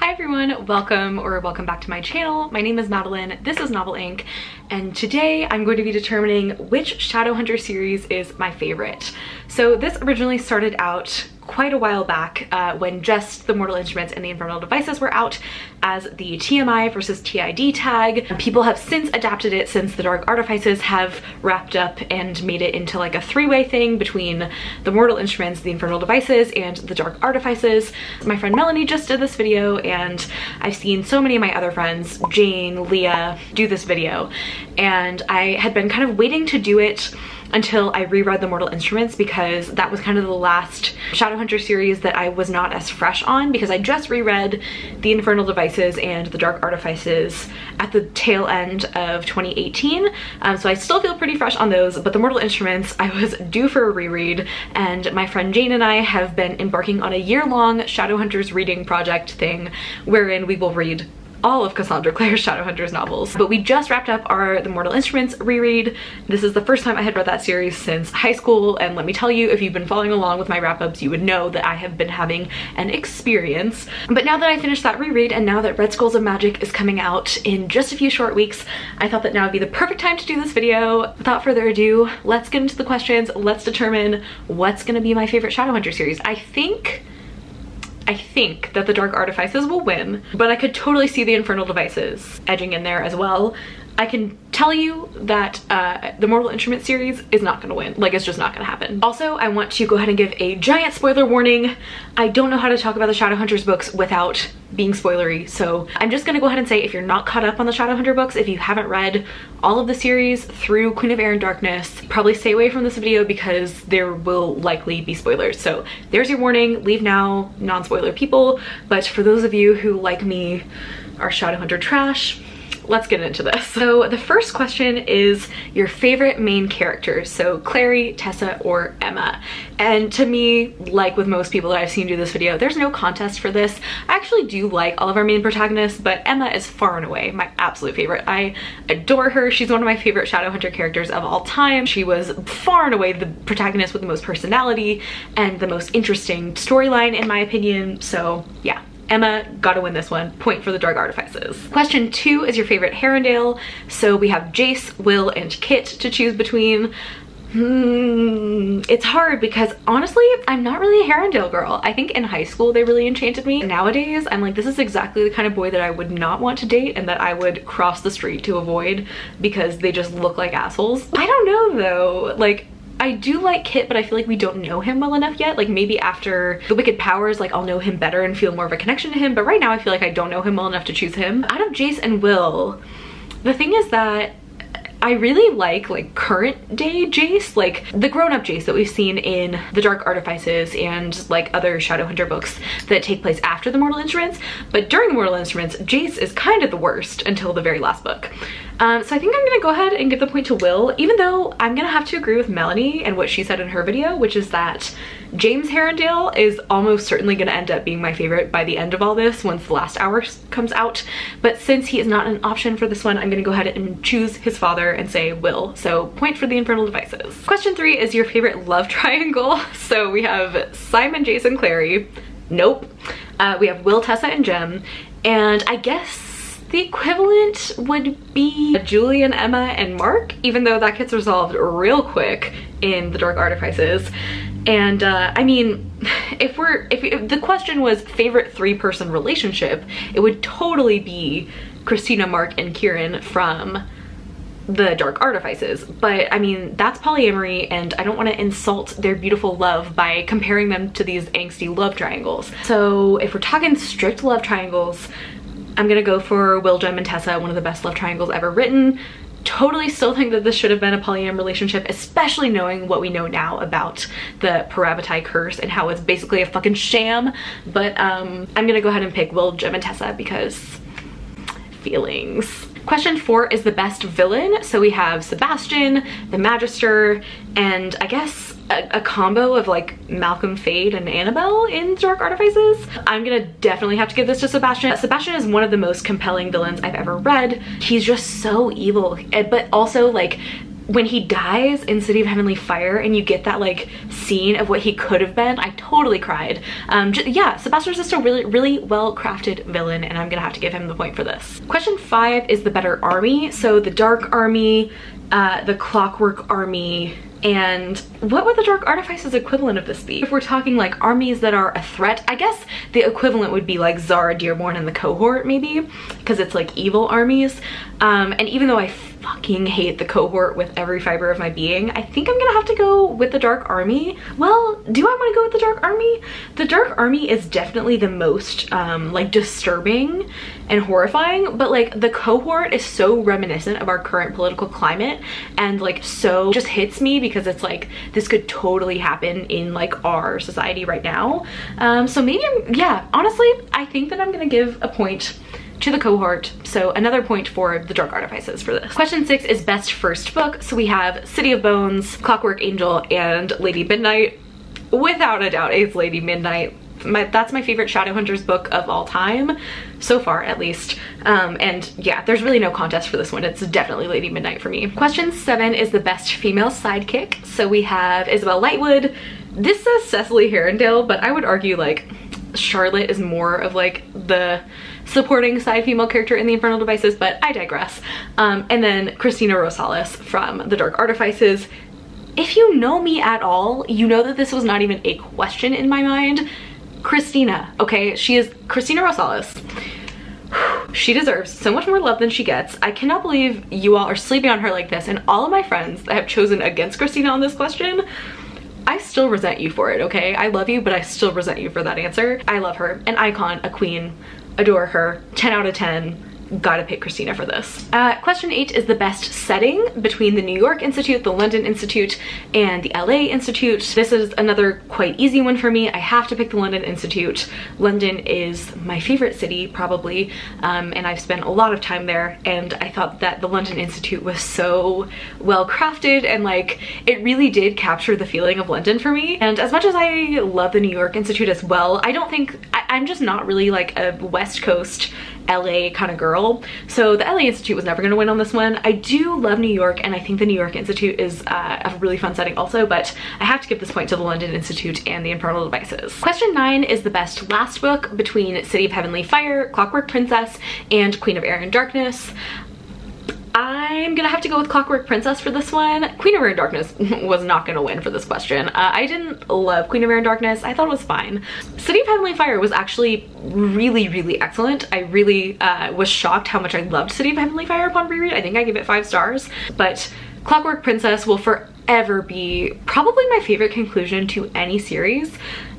Hi everyone, welcome back to my channel. My name is Madeline, this is Novel Inc, and today I'm going to be determining which Shadowhunter series is my favorite. So this originally started out quite a while back when just the Mortal Instruments and the Infernal Devices were out as the TMI versus TID tag. People have since adapted it since the Dark Artifices have wrapped up and made it into like a three-way thing between the Mortal Instruments, the Infernal Devices, and the Dark Artifices. My friend Melanie just did this video, and I've seen so many of my other friends, Jane, Leah, do this video, and I had been kind of waiting to do it until I reread the Mortal Instruments, because that was kind of the last Shadowhunter series that I was not as fresh on, because I just reread the Infernal Devices and the Dark Artifices at the tail end of 2018, so I still feel pretty fresh on those. But the Mortal Instruments, I was due for a reread, and my friend Jane and I have been embarking on a year-long Shadowhunters reading project thing wherein we will read all of Cassandra Clare's Shadowhunters novels. But we just wrapped up the Mortal Instruments reread. This is the first time I had read that series since high school, and let me tell you, if you've been following along with my wrap-ups, you would know that I have been having an experience. But now that I finished that reread, and now that Red Skulls of Magic is coming out in just a few short weeks, I thought that now would be the perfect time to do this video. Without further ado, let's get into the questions. Let's determine what's gonna be my favorite Shadowhunter series. I think that the Dark Artifices will win, but I could totally see the Infernal Devices edging in there as well. I can tell you that the Mortal Instruments series is not gonna win. Like, it's just not gonna happen. Also, I want to go ahead and give a giant spoiler warning. I don't know how to talk about the Shadowhunters books without being spoilery, so I'm just gonna go ahead and say, if you're not caught up on the Shadowhunter books, if you haven't read all of the series through Queen of Air and Darkness, probably stay away from this video because there will likely be spoilers. So there's your warning. Leave now, non-spoiler people. But for those of you who, like me, are Shadowhunter trash, let's get into this. So the first question is your favorite main characters. So Clary, Tessa, or Emma. And to me, like with most people that I've seen do this video, there's no contest for this. I actually do like all of our main protagonists, but Emma is far and away my absolute favorite. I adore her. She's one of my favorite Shadowhunter characters of all time. She was far and away the protagonist with the most personality and the most interesting storyline, in my opinion. So yeah, Emma gotta win this one. Point for the Dark Artifices. Question 2 is your favorite Herondale. So we have Jace, Will, and Kit to choose between. It's hard because honestly, I'm not really a Herondale girl. I think in high school they really enchanted me. Nowadays, I'm like, this is exactly the kind of boy that I would not want to date and that I would cross the street to avoid because they just look like assholes. I don't know though, like, I do like Kit, but I feel like we don't know him well enough yet. Like, maybe after the Wicked Powers, like, I'll know him better and feel more of a connection to him, but right now I feel like I don't know him well enough to choose him. Out of Jace and Will, the thing is that I really like current day Jace, like the grown-up Jace that we've seen in the Dark Artifices and like other Shadowhunter books that take place after the Mortal Instruments. But during the Mortal Instruments, Jace is kind of the worst until the very last book. So I think I'm gonna go ahead and give the point to Will, even though I'm gonna have to agree with Melanie and what she said in her video, which is that James Herondale is almost certainly gonna end up being my favorite by the end of all this once the last hour comes out. But since he is not an option for this one, I'm gonna go ahead and choose his father and say Will. So point for the Infernal Devices. Question 3 is your favorite love triangle. So we have Simon, Jason, Clary. Nope. We have Will, Tessa, and Jem. And I guess the equivalent would be Julian, Emma, and Mark, even though that gets resolved real quick in the Dark Artifices. And I mean, if the question was favorite three-person relationship, it would totally be Christina, Mark, and Kieran from the Dark Artifices. But I mean, that's polyamory, and I don't want to insult their beautiful love by comparing them to these angsty love triangles. So if we're talking strict love triangles, I'm gonna go for Will, Jem, and Tessa, one of the best love triangles ever written. Totally still think that this should have been a polyam relationship, especially knowing what we know now about the Parabatai curse and how it's basically a fucking sham. But I'm gonna go ahead and pick Will, Jem, and Tessa because feelings. Question 4 is the best villain. So we have Sebastian, the Magister, and I guess a combo of like Malcolm Fade and Annabelle in Dark Artifices. I'm gonna definitely have to give this to Sebastian. Sebastian is one of the most compelling villains I've ever read. He's just so evil, but also like when he dies in City of Heavenly Fire and you get that like scene of what he could have been, I totally cried. Yeah, Sebastian's just a really well crafted villain, and I'm gonna have to give him the point for this. Question 5 is the better army. So the Dark Army, the Clockwork Army, and what would the Dark Artifices equivalent of this be? If we're talking like armies that are a threat, I guess the equivalent would be like Zara Dearborn and the Cohort, maybe, because it's like evil armies. And even though I fucking hate the Cohort with every fiber of my being, I think I'm gonna have to go with the Dark Army. Well, do I want to go with the Dark Army? The Dark Army is definitely the most like disturbing and horrifying, but like the Cohort is so reminiscent of our current political climate and like so just hits me because it's like this could totally happen in like our society right now. So maybe yeah, honestly, I think that I'm gonna give a point to the Cohort, so another point for the Dark Artifices for this. Question 6 is best first book. So we have City of Bones, Clockwork Angel, and Lady Midnight. Without a doubt, it's Lady Midnight. That's my favorite Shadowhunters book of all time, so far at least. And yeah, there's really no contest for this one. It's definitely Lady Midnight for me. Question 7 is the best female sidekick. So we have Isabel Lightwood. This says Cecily Herondale, but I would argue like Charlotte is more of like the supporting side female character in the Infernal Devices, but I digress. And then Christina Rosales from the Dark Artifices. If you know me at all, you know that this was not even a question in my mind. Christina, okay? She is Christina Rosales. She deserves so much more love than she gets. I cannot believe you all are sleeping on her like this, and all of my friends that have chosen against Christina on this question, I still resent you for it, okay? I love you, but I still resent you for that answer. I love her, an icon, a queen, adore her, 10 out of 10. Gotta pick Christina for this. Question 8 is the best setting between the New York Institute, the London Institute, and the LA Institute. This is another quite easy one for me. I have to pick the London Institute. London is my favorite city, probably, and I've spent a lot of time there, and I thought that the London Institute was so well crafted, and like it really did capture the feeling of London for me. And as much as I love the New York Institute as well, I don't think, I'm just not really like a West Coast LA kind of girl. So the LA Institute was never gonna win on this one. I do love New York, and I think the New York Institute is a really fun setting also, but I have to give this point to the London Institute and the Infernal Devices. Question 9 is the best last book between City of Heavenly Fire, Clockwork Princess, and Queen of Air and Darkness. I'm gonna have to go with Clockwork Princess for this one. Queen of Air and Darkness was not gonna win for this question. I didn't love Queen of Air and Darkness. I thought it was fine. City of Heavenly Fire was actually really excellent. I really was shocked how much I loved City of Heavenly Fire upon reread. I think I gave it 5 stars, but Clockwork Princess will forever be probably my favorite conclusion to any series.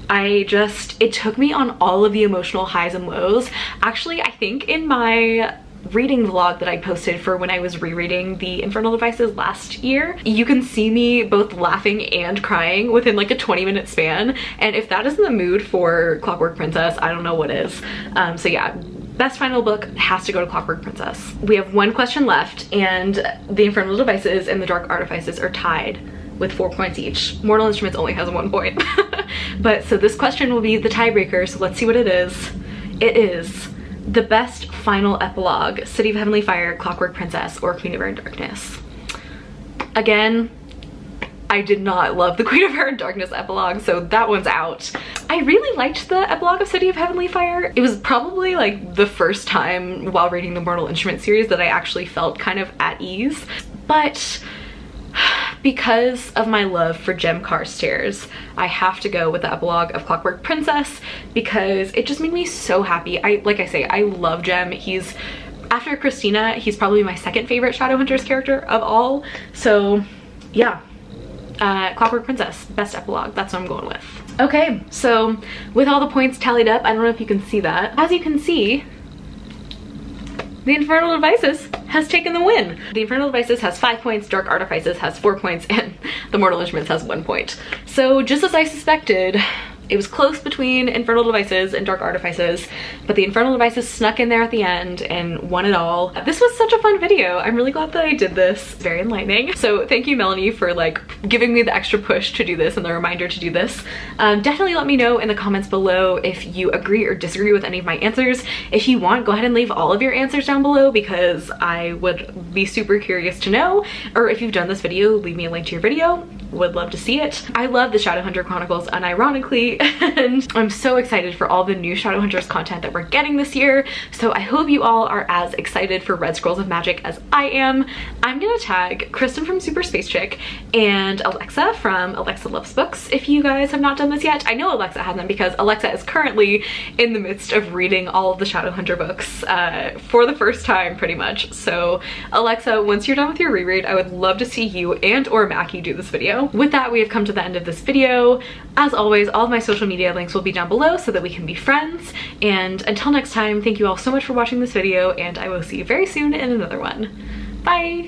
It took me on all of the emotional highs and lows. Actually, I think in my reading vlog that I posted for when I was rereading the Infernal Devices last year, you can see me both laughing and crying within like a 20-minute span, and if that isn't the mood for Clockwork Princess, I don't know what is. So yeah, best final book has to go to Clockwork Princess. We have one question left, and the Infernal Devices and the Dark Artifices are tied with 4 points each. Mortal Instruments only has 1 point. But so this question will be the tiebreaker, so let's see what it is. It is the best final epilogue, City of Heavenly Fire, Clockwork Princess, or Queen of Air and Darkness. Again, I did not love the Queen of Air and Darkness epilogue, so that one's out. I really liked the epilogue of City of Heavenly Fire. It was probably like the first time while reading the Mortal Instruments series that I actually felt kind of at ease, but because of my love for Jem Carstairs, I have to go with the epilogue of Clockwork Princess because it just made me so happy. Like I say, I love Jem. He's, after Christina, he's probably my second favorite Shadowhunters character of all. So yeah, Clockwork Princess, best epilogue. That's what I'm going with. Okay, so with all the points tallied up, I don't know if you can see that. As you can see, the Infernal Devices has taken the win. The Infernal Devices has 5 points, Dark Artifices has 4 points, and the Mortal Instruments has 1 point. So just as I suspected, It was close between Infernal Devices and Dark Artifices, but the Infernal Devices snuck in there at the end and won it all. This was such a fun video. I'm really glad that I did this. Very enlightening. So thank you, Melanie, for like giving me the extra push to do this and the reminder to do this. Definitely let me know in the comments below if you agree or disagree with any of my answers. If you want, go ahead and leave all of your answers down below because I would be super curious to know. Or if you've done this video, leave me a link to your video. Would love to see it. I love the Shadowhunter Chronicles unironically, and I'm so excited for all the new Shadowhunters content that we're getting this year. So I hope you all are as excited for Red Scrolls of Magic as I am. I'm gonna tag Kristen from Super Space Chick and Alexa from Alexa Loves Books if you guys have not done this yet. I know Alexa hasn't because Alexa is currently in the midst of reading all of the Shadowhunter books for the first time pretty much. So Alexa, once you're done with your reread, I would love to see you and or Mackie do this video. With that, we have come to the end of this video. As always, all of my social media links will be down below so that we can be friends. And until next time, thank you all so much for watching this video, and I will see you very soon in another one. Bye!